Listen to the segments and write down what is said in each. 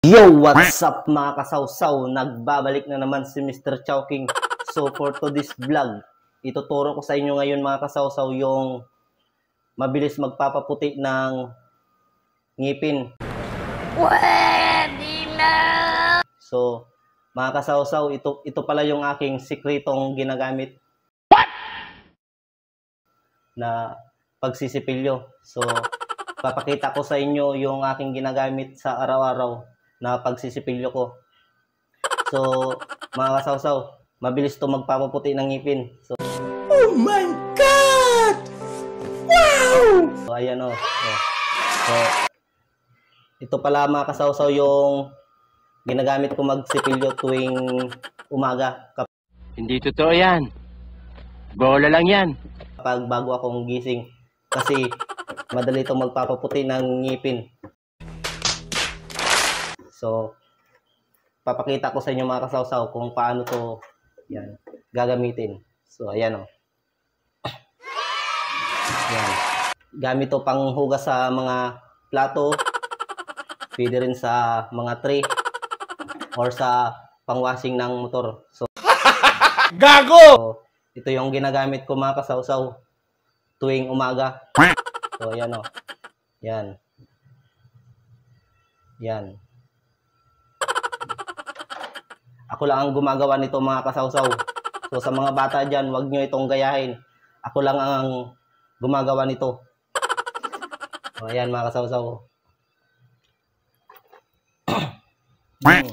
Yo! What's up mga kasawsaw? Nagbabalik na naman si Mr. Chowking. So for today's vlog, ituturo ko sa inyo ngayon mga kasawsaw yung mabilis magpapaputi ng ngipin. Pwede na! So mga kasawsaw, ito pala yung aking sikretong ginagamit na pagsisipilyo. So papakita ko sa inyo yung aking ginagamit sa araw-araw na pagsisipilyo ko. So, mga kasawsaw, mabilis to magpapaputi ng ngipin. So, oh my God! Wow! So, ayan o. So, ito pala mga kasawsaw yung ginagamit ko magsipilyo tuwing umaga. Hindi totoo yan. Bola lang yan. Kapag bago akong gising. Kasi, madali itong magpapaputi ng ngipin. So, papakita ko sa inyo mga kasawsaw kung paano to yan, gagamitin. So, ayan o. Yan. Gamit to pang hugas sa mga plato, pwede rin sa mga tray, or sa pang-washing ng motor. So, Gago! So, ito yung ginagamit ko mga kasawsaw tuwing umaga. So, ayan o. Yan. Yan. Ako lang ang gumagawa nito mga kasawsaw. So sa mga bata dyan, huwag nyo itong gayahin. Ako lang ang gumagawa nito. So ayan mga kasawsaw. Ayan.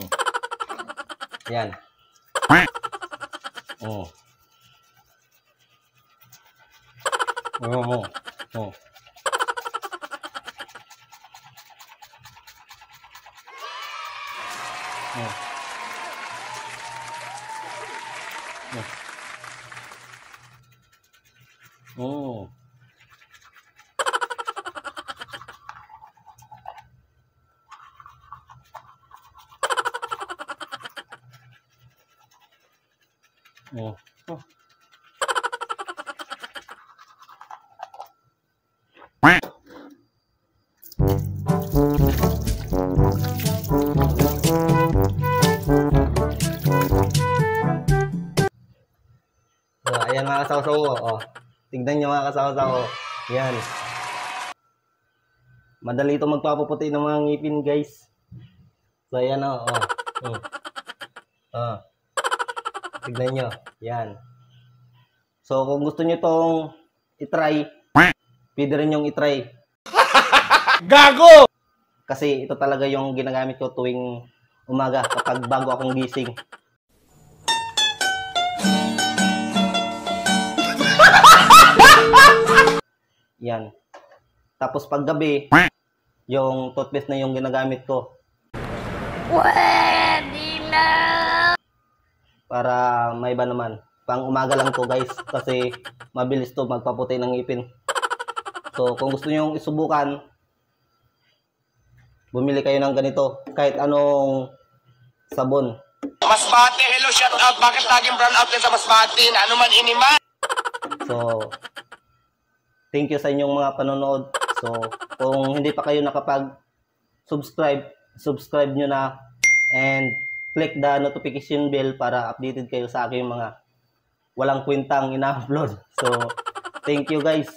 Ayan mga kasawsaw. Oh. Tignan nyo mga kasawsaw. Yan. Madali ito magpapaputi ng mga ngipin guys. So ayan o. Tignan nyo. Yan. So kung gusto nyo itong itry, pwede rin yung itry. Gago! Kasi ito talaga yung ginagamit ko tuwing umaga kapag bago akong gising. Yan. Tapos paggabi, yung toothpaste na yung ginagamit ko. Pwede na! Para may iba naman. Pang umaga lang to guys. Kasi mabilis to magpaputi ng ngipin. So kung gusto nyo isubukan, bumili kayo ng ganito. Kahit anong sabon. Masbate, hello, shout out. Bakit taging brown out din sa Masbate? Ano man iniman? So, thank you sa inyong mga panonood. So, kung hindi pa kayo nakapag-subscribe, subscribe nyo na and click the notification bell para updated kayo sa aking mga walang kwentang ina-upload. So, thank you guys.